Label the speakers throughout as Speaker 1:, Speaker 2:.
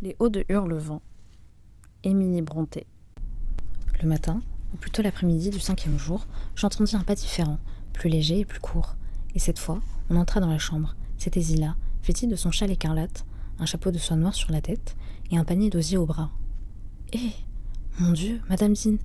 Speaker 1: Les Hauts de Hurlevent, Émilie Brontë. Le matin, ou plutôt l'après-midi du 5e jour, j'entendis un pas différent, plus léger et plus court. Et cette fois, on entra dans la chambre. C'était Zilla, vêtue de son châle écarlate, un chapeau de soie noire sur la tête et un panier d'osier au bras. « Eh, mon Dieu, Madame Dean !»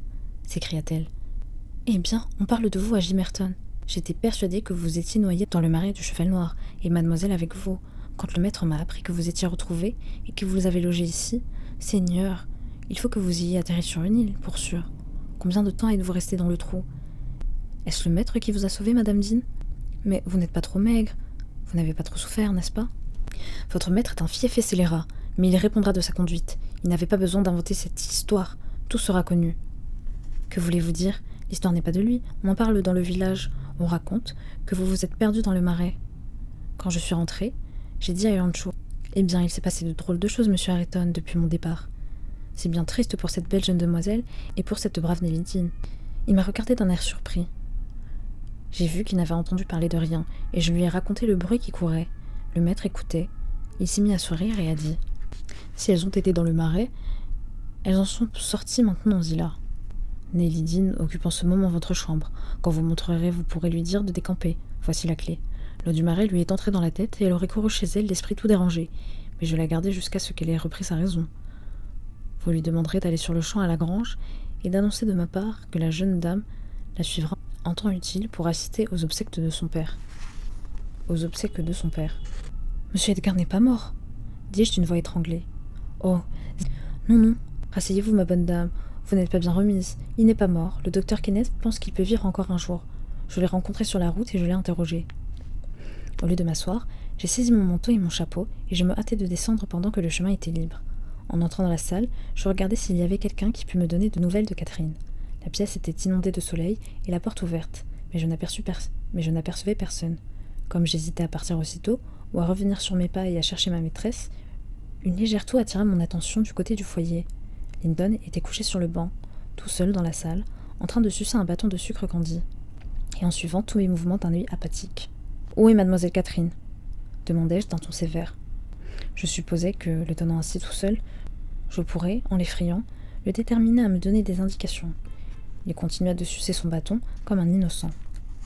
Speaker 1: s'écria-t-elle. « Eh bien, on parle de vous à Gimmerton. J'étais persuadée que vous étiez noyée dans le marais du Cheval Noir, et mademoiselle avec vous. Quand le maître m'a appris que vous étiez retrouvée et que vous avez logé ici, Seigneur, il faut que vous ayez atterri sur une île, pour sûr. Combien de temps êtes-vous resté dans le trou? Est-ce le maître qui vous a sauvé, Madame Dean? Mais vous n'êtes pas trop maigre. Vous n'avez pas trop souffert, n'est-ce pas? Votre maître est un fief et scélérat, mais il répondra de sa conduite. Il n'avait pas besoin d'inventer cette histoire. Tout sera connu. Que voulez-vous dire? L'histoire n'est pas de lui. On en parle dans le village. On raconte que vous vous êtes perdu dans le marais. Quand je suis rentrée, j'ai dit à Earnshaw: « Eh bien, il s'est passé de drôles de choses, monsieur Ayrton, depuis mon départ. C'est bien triste pour cette belle jeune demoiselle et pour cette brave Nelly Dean. » Il m'a regardé d'un air surpris. J'ai vu qu'il n'avait entendu parler de rien, et je lui ai raconté le bruit qui courait. Le maître écoutait. Il s'est mis à sourire et a dit: « Si elles ont été dans le marais, elles en sont sorties maintenant, Zilla. Nelly Dean occupe en ce moment votre chambre. Quand vous montrerez, vous pourrez lui dire de décamper. Voici la clé. » L'eau du marais lui est entrée dans la tête et elle aurait couru chez elle, l'esprit tout dérangé. Mais je l'ai gardée jusqu'à ce qu'elle ait repris sa raison. Vous lui demanderez d'aller sur le champ à la grange et d'annoncer de ma part que la jeune dame la suivra en temps utile pour assister aux obsèques de son père. Aux obsèques de son père. Monsieur Edgar n'est pas mort, dis-je d'une voix étranglée. Oh, non, non, rasseyez-vous, ma bonne dame. Vous n'êtes pas bien remise. Il n'est pas mort. Le docteur Kenneth pense qu'il peut vivre encore un jour. Je l'ai rencontré sur la route et je l'ai interrogé. Au lieu de m'asseoir, j'ai saisi mon manteau et mon chapeau et je me hâtais de descendre pendant que le chemin était libre. En entrant dans la salle, je regardais s'il y avait quelqu'un qui pût me donner de nouvelles de Catherine. La pièce était inondée de soleil et la porte ouverte, mais je n'apercevais personne. Comme j'hésitais à partir aussitôt ou à revenir sur mes pas et à chercher ma maîtresse, une légère toux attira mon attention du côté du foyer. Linton était couché sur le banc, tout seul dans la salle, en train de sucer un bâton de sucre candi, et en suivant tous mes mouvements d'un œil apathique. « Où est mademoiselle Catherine ?» demandai-je d'un ton sévère. Je supposais que, le tenant ainsi tout seul, je pourrais, en l'effrayant, le déterminer à me donner des indications. Il continua de sucer son bâton comme un innocent.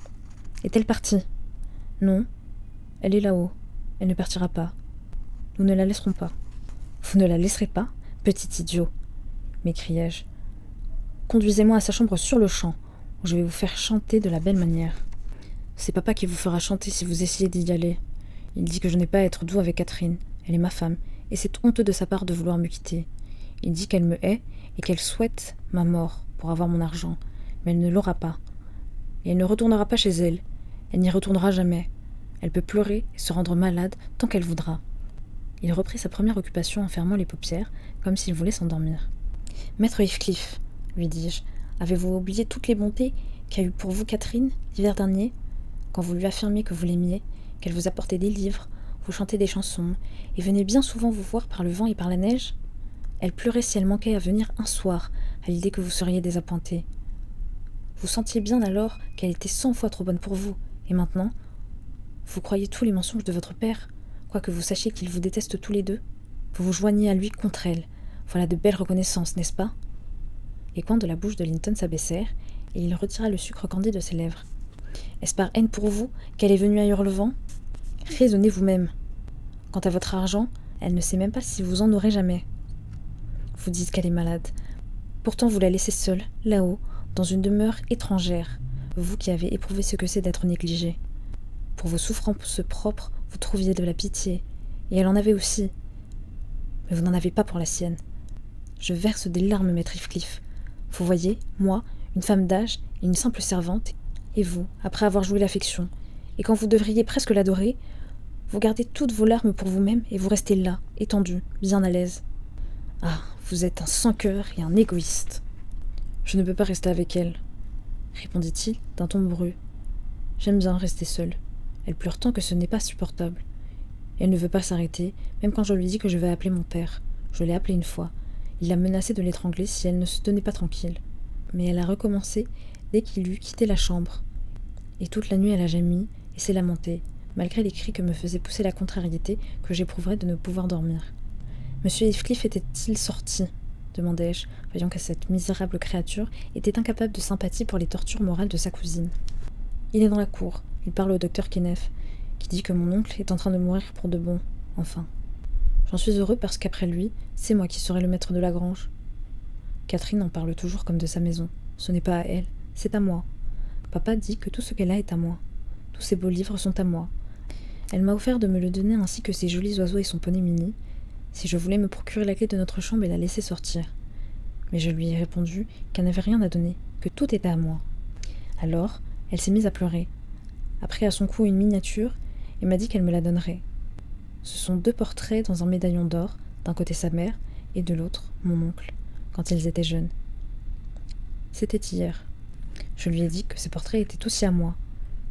Speaker 1: « Est-elle partie ?»« Non, elle est là-haut. Elle ne partira pas. Nous ne la laisserons pas. »« Vous ne la laisserez pas, petit idiot !» m'écriai-je. « Conduisez-moi à sa chambre sur-le-champ, où je vais vous faire chanter de la belle manière. » C'est papa qui vous fera chanter si vous essayez d'y aller. Il dit que je n'ai pas à être doux avec Catherine. Elle est ma femme, et c'est honteux de sa part de vouloir me quitter. Il dit qu'elle me hait et qu'elle souhaite ma mort pour avoir mon argent, mais elle ne l'aura pas. Et elle ne retournera pas chez elle. Elle n'y retournera jamais. Elle peut pleurer et se rendre malade tant qu'elle voudra. Il reprit sa première occupation en fermant les paupières, comme s'il voulait s'endormir. « Maître Heathcliff, lui dis-je, avez-vous oublié toutes les bontés qu'a eues pour vous Catherine l'hiver dernier ? Quand vous lui affirmez que vous l'aimiez, qu'elle vous apportait des livres, vous chantez des chansons, et venait bien souvent vous voir par le vent et par la neige, elle pleurait si elle manquait à venir un soir, à l'idée que vous seriez désappointé. Vous sentiez bien alors qu'elle était 100 fois trop bonne pour vous, et maintenant, vous croyez tous les mensonges de votre père, quoique vous sachiez qu'ils vous détestent tous les deux. Vous vous joignez à lui contre elle. Voilà de belles reconnaissances, n'est-ce pas ? Les coins de la bouche de Linton s'abaissèrent, et il retira le sucre candi de ses lèvres. Est-ce par haine pour vous qu'elle est venue à Hurlevent ? Raisonnez vous-même. Quant à votre argent, elle ne sait même pas si vous en aurez jamais. Vous dites qu'elle est malade. Pourtant vous la laissez seule, là-haut, dans une demeure étrangère, vous qui avez éprouvé ce que c'est d'être négligée. Pour vos souffrances propres, vous trouviez de la pitié, et elle en avait aussi. Mais vous n'en avez pas pour la sienne. Je verse des larmes, maître Heathcliff. Vous voyez, moi, une femme d'âge et une simple servante, et vous, après avoir joué l'affection, et quand vous devriez presque l'adorer, vous gardez toutes vos larmes pour vous-même et vous restez là, étendu, bien à l'aise. Ah, vous êtes un sans-cœur et un égoïste. Je ne peux pas rester avec elle, répondit-il d'un ton brusque. J'aime bien rester seul. Elle pleure tant que ce n'est pas supportable. Et elle ne veut pas s'arrêter, même quand je lui dis que je vais appeler mon père. Je l'ai appelé une fois. Il l'a menacé de l'étrangler si elle ne se tenait pas tranquille. Mais elle a recommencé dès qu'il eut quitté la chambre. Et toute la nuit elle a gémi et s'est lamentée, malgré les cris que me faisait pousser la contrariété que j'éprouverais de ne pouvoir dormir. Monsieur Heathcliff était-il sorti demandai-je, voyant que cette misérable créature était incapable de sympathie pour les tortures morales de sa cousine. Il est dans la cour, il parle au docteur Kenneth, qui dit que mon oncle est en train de mourir pour de bon, enfin. J'en suis heureux parce qu'après lui, c'est moi qui serai le maître de la grange. Catherine en parle toujours comme de sa maison. Ce n'est pas à elle, c'est à moi. Papa dit que tout ce qu'elle a est à moi. Tous ces beaux livres sont à moi. Elle m'a offert de me le donner ainsi que ses jolis oiseaux et son poney Minnie, si je voulais me procurer la clé de notre chambre et la laisser sortir. Mais je lui ai répondu qu'elle n'avait rien à donner, que tout était à moi. Alors, elle s'est mise à pleurer, a pris à son cou une miniature et m'a dit qu'elle me la donnerait. Ce sont 2 portraits dans un médaillon d'or, d'un côté sa mère et de l'autre mon oncle, quand ils étaient jeunes. C'était hier. Je lui ai dit que ces portraits étaient aussi à moi.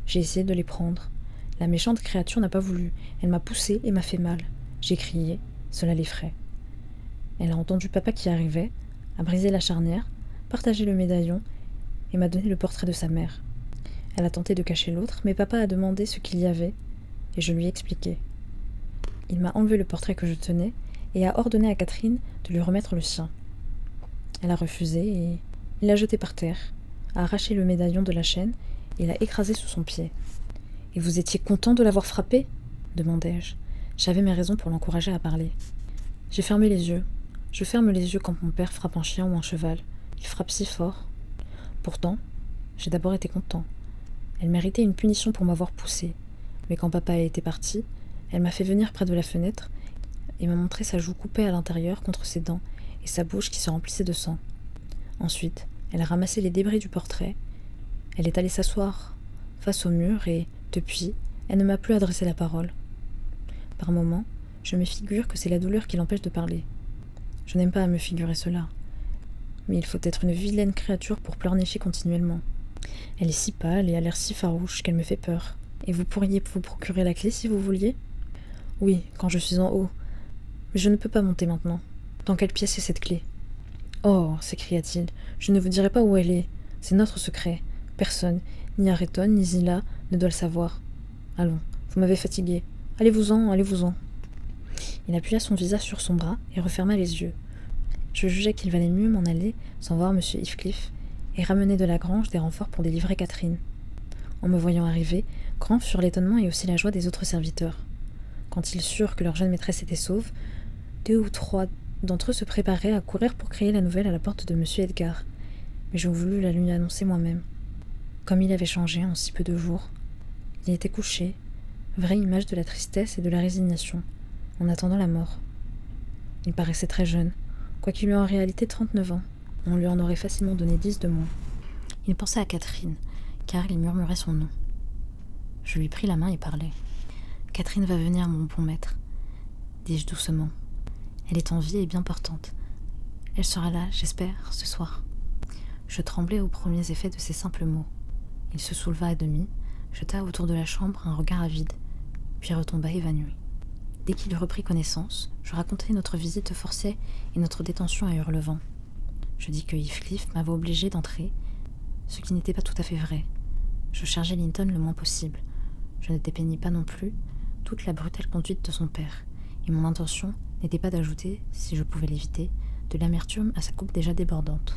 Speaker 1: J'ai essayé de les prendre. La méchante créature n'a pas voulu. Elle m'a poussé et m'a fait mal. J'ai crié, cela l'effraie. Elle a entendu papa qui arrivait, a brisé la charnière, partagé le médaillon et m'a donné le portrait de sa mère. Elle a tenté de cacher l'autre, mais papa a demandé ce qu'il y avait et je lui ai expliqué. Il m'a enlevé le portrait que je tenais et a ordonné à Catherine de lui remettre le sien. Elle a refusé et il l'a jeté par terre, a arraché le médaillon de la chaîne et l'a écrasé sous son pied. « Et vous étiez content de l'avoir frappé ?» demandai-je. J'avais mes raisons pour l'encourager à parler. J'ai fermé les yeux. Je ferme les yeux quand mon père frappe un chien ou un cheval. Il frappe si fort. Pourtant, j'ai d'abord été content. Elle méritait une punition pour m'avoir poussé. Mais quand papa était parti, elle m'a fait venir près de la fenêtre et m'a montré sa joue coupée à l'intérieur contre ses dents et sa bouche qui se remplissait de sang. Ensuite, elle a ramassé les débris du portrait. Elle est allée s'asseoir face au mur et, depuis, elle ne m'a plus adressé la parole. Par moments, je me figure que c'est la douleur qui l'empêche de parler. Je n'aime pas à me figurer cela. Mais il faut être une vilaine créature pour pleurnicher continuellement. Elle est si pâle et a l'air si farouche qu'elle me fait peur. Et vous pourriez vous procurer la clé si vous vouliez ? Oui, quand je suis en haut. Mais je ne peux pas monter maintenant. Dans quelle pièce est cette clé ? Oh, s'écria-t-il, je ne vous dirai pas où elle est. C'est notre secret. Personne, ni Areton, ni Zillah, ne doit le savoir. Allons, vous m'avez fatigué. Allez-vous-en, allez-vous-en. Il appuya son visage sur son bras et referma les yeux. Je jugeais qu'il valait mieux m'en aller sans voir M. Heathcliff et ramener de la grange des renforts pour délivrer Catherine. En me voyant arriver, grands furent l'étonnement et aussi la joie des autres serviteurs. Quand ils surent que leur jeune maîtresse était sauve, 2 ou 3 d'entre eux se préparaient à courir pour crier la nouvelle à la porte de M. Edgar. Mais je voulus la lui annoncer moi-même. Comme il avait changé en si peu de jours. Il était couché, vraie image de la tristesse et de la résignation, en attendant la mort. Il paraissait très jeune, quoiqu'il eût en réalité 39 ans. On lui en aurait facilement donné 10 de moins. Il pensait à Catherine, car il murmurait son nom. Je lui pris la main et parlai. « Catherine va venir, mon bon maître, dis-je doucement. Elle est en vie et bien portante. Elle sera là, j'espère, ce soir. » Je tremblais aux premiers effets de ces simples mots. Il se souleva à demi, jeta autour de la chambre un regard avide, puis retomba évanoui. Dès qu'il eut repris connaissance, je racontai notre visite forcée et notre détention à Hurlevent. Je dis que Heathcliff m'avait obligé d'entrer, ce qui n'était pas tout à fait vrai. Je chargeai Linton le moins possible. Je ne dépeignis pas non plus toute la brutale conduite de son père, et mon intention n'était pas d'ajouter, si je pouvais l'éviter, de l'amertume à sa coupe déjà débordante.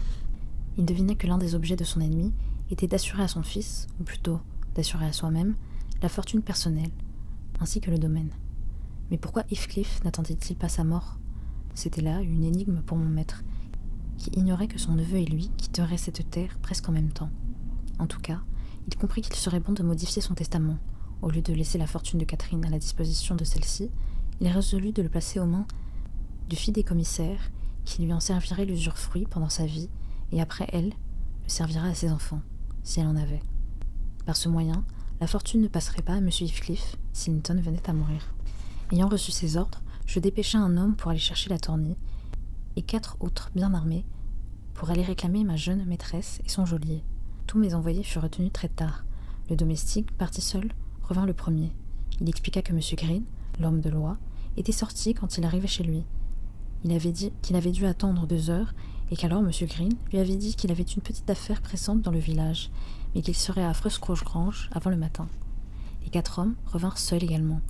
Speaker 1: Il devinait que l'un des objets de son ennemi était d'assurer à son fils, ou plutôt d'assurer à soi-même, la fortune personnelle, ainsi que le domaine. Mais pourquoi Heathcliff n'attendait-il pas sa mort ? C'était là une énigme pour mon maître, qui ignorait que son neveu et lui quitteraient cette terre presque en même temps. En tout cas, il comprit qu'il serait bon de modifier son testament. Au lieu de laisser la fortune de Catherine à la disposition de celle-ci, il résolut de le placer aux mains du fidéicommissaire qui lui en servirait l'usufruit pendant sa vie et après elle, le servira à ses enfants, si elle en avait. Par ce moyen, la fortune ne passerait pas à M. Heathcliff si Linton venait à mourir. Ayant reçu ses ordres, je dépêchai un homme pour aller chercher la tournée et 4 autres bien armés pour aller réclamer ma jeune maîtresse et son geôlier. Tous mes envoyés furent retenus très tard. Le domestique, parti seul, revint le premier. Il expliqua que M. Green, l'homme de loi, était sorti quand il arrivait chez lui. Il avait dit qu'il avait dû attendre 2 heures et qu'alors M. Green lui avait dit qu'il avait une petite affaire pressante dans le village, mais qu'il serait à Froscroche-Grange avant le matin. Les 4 hommes revinrent seuls également.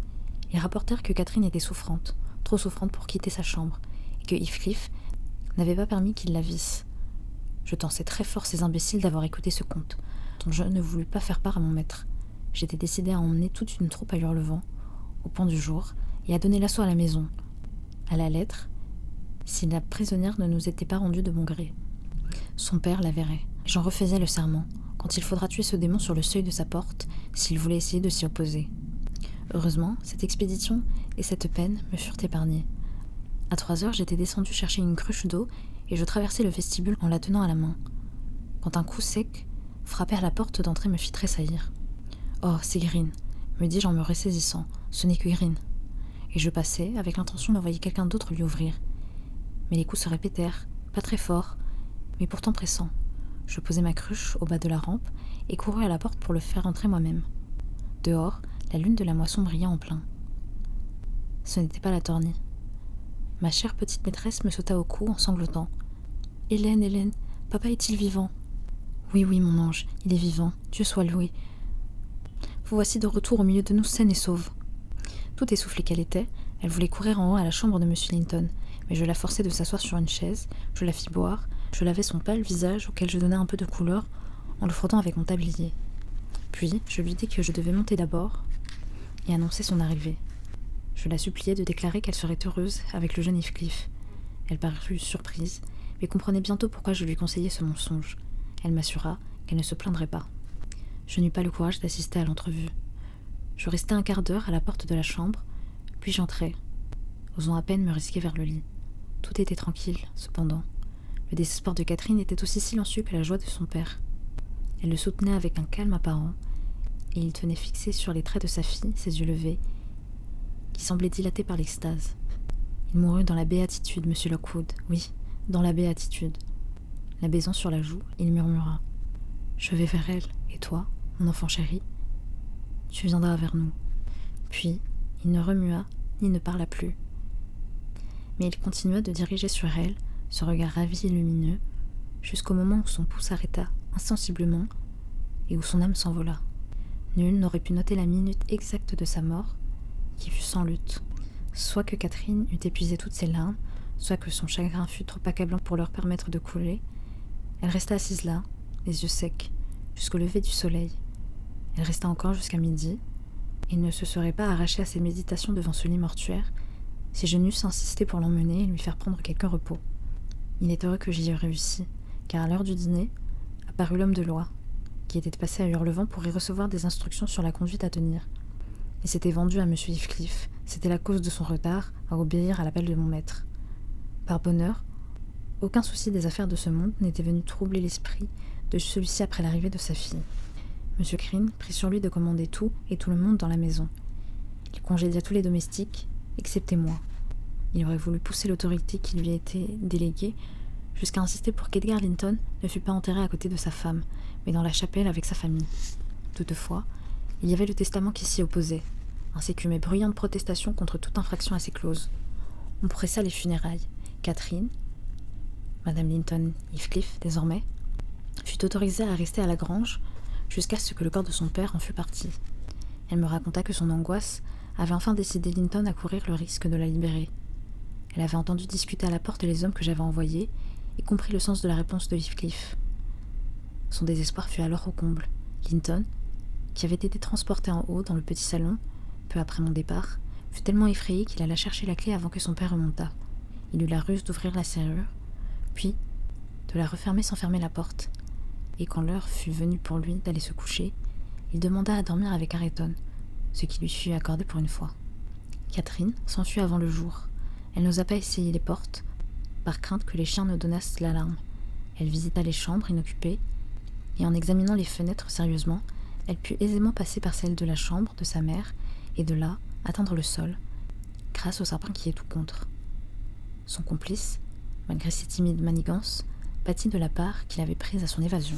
Speaker 1: Ils rapportèrent que Catherine était souffrante, trop souffrante pour quitter sa chambre, que Heathcliff n'avait pas permis qu'ils la vissent. Je tensais très fort ces imbéciles d'avoir écouté ce conte, dont je ne voulus pas faire part à mon maître. J'étais décidé à emmener toute une troupe à Hurlevent, au point du jour, et à donner l'assaut à la maison, à la lettre, si la prisonnière ne nous était pas rendue de bon gré. Son père la verrait. J'en refaisais le serment, quand il faudra tuer ce démon sur le seuil de sa porte, s'il voulait essayer de s'y opposer. Heureusement, cette expédition et cette peine me furent épargnées. À 3 heures, j'étais descendu chercher une cruche d'eau et je traversai le vestibule en la tenant à la main, quand un coup sec, frappé à la porte d'entrée, me fit tressaillir. « Oh, c'est Green !» me dis-je en me ressaisissant. « Ce n'est que Green !» Et je passai, avec l'intention d'envoyer quelqu'un d'autre lui ouvrir. Mais les coups se répétèrent, pas très forts, mais pourtant pressants. Je posai ma cruche au bas de la rampe et courus à la porte pour le faire entrer moi-même. Dehors, la lune de la moisson brilla en plein. Ce n'était pas la Tornie. Ma chère petite maîtresse me sauta au cou en sanglotant. « Hélène, Hélène, papa est-il vivant ?»« Oui, oui, mon ange, il est vivant, Dieu soit loué. Vous voici de retour au milieu de nous saine et sauve. » Tout essoufflée qu'elle était, elle voulait courir en haut à la chambre de M. Linton, mais je la forçai de s'asseoir sur une chaise, je la fis boire, je lavai son pâle visage auquel je donnai un peu de couleur en le frottant avec mon tablier. Puis je lui dis que je devais monter d'abord et annoncer son arrivée. Je la suppliai de déclarer qu'elle serait heureuse avec le jeune Heathcliff. Elle parut surprise, mais comprenait bientôt pourquoi je lui conseillais ce mensonge. Elle m'assura qu'elle ne se plaindrait pas. Je n'eus pas le courage d'assister à l'entrevue. Je restai un quart d'heure à la porte de la chambre, puis j'entrai, osant à peine me risquer vers le lit. Tout était tranquille, cependant. Le désespoir de Catherine était aussi silencieux que la joie de son père. Elle le soutenait avec un calme apparent, et il tenait fixé sur les traits de sa fille ses yeux levés, qui semblaient dilatés par l'extase. Il mourut dans la béatitude, monsieur Lockwood, oui, dans la béatitude. La baisant sur la joue, il murmura : « Je vais vers elle, et toi, mon enfant chéri, tu viendras vers nous. » Puis, il ne remua, ni ne parla plus. Mais il continua de diriger sur elle ce regard ravi et lumineux, jusqu'au moment où son pouls s'arrêta insensiblement et où son âme s'envola. Nul n'aurait pu noter la minute exacte de sa mort, qui fut sans lutte. Soit que Catherine eût épuisé toutes ses larmes, soit que son chagrin fût trop accablant pour leur permettre de couler, elle resta assise là, les yeux secs, jusqu'au lever du soleil. Elle resta encore jusqu'à midi, et ne se serait pas arrachée à ses méditations devant ce lit mortuaire, si je n'eusse insisté pour l'emmener et lui faire prendre quelque repos. Il est heureux que j'y ai réussi, car à l'heure du dîner, apparut l'homme de loi, qui était passé à Hurlevent pour y recevoir des instructions sur la conduite à tenir. Il s'était vendu à M. Heathcliff, c'était la cause de son retard à obéir à l'appel de mon maître. Par bonheur, aucun souci des affaires de ce monde n'était venu troubler l'esprit de celui-ci après l'arrivée de sa fille. M. Green prit sur lui de commander tout et tout le monde dans la maison. Il congédia tous les domestiques, excepté moi. Il aurait voulu pousser l'autorité qui lui était déléguée jusqu'à insister pour qu'Edgar Linton ne fût pas enterré à côté de sa femme, mais dans la chapelle avec sa famille. Toutefois, il y avait le testament qui s'y opposait, ainsi qu'une bruyante protestation contre toute infraction à ces clauses. On pressa les funérailles. Catherine, Madame Linton Heathcliff désormais, fut autorisée à rester à la grange jusqu'à ce que le corps de son père en fût parti. Elle me raconta que son angoisse avait enfin décidé Linton à courir le risque de la libérer. Elle avait entendu discuter à la porte les hommes que j'avais envoyés et compris le sens de la réponse de Heathcliff. Son désespoir fut alors au comble. Linton, qui avait été transporté en haut dans le petit salon, peu après mon départ, fut tellement effrayé qu'il alla chercher la clé avant que son père remontât. Il eut la ruse d'ouvrir la serrure, puis de la refermer sans fermer la porte, et quand l'heure fut venue pour lui d'aller se coucher, il demanda à dormir avec Ayrton, ce qui lui fut accordé pour une fois. Catherine s'enfuit avant le jour. Elle n'osa pas essayer les portes, par crainte que les chiens ne donnassent l'alarme. Elle visita les chambres inoccupées, et en examinant les fenêtres sérieusement, elle put aisément passer par celle de la chambre de sa mère, et de là atteindre le sol, grâce au sapin qui est tout contre. Son complice, malgré ses timides manigances, pâtit de la part qu'il avait prise à son évasion.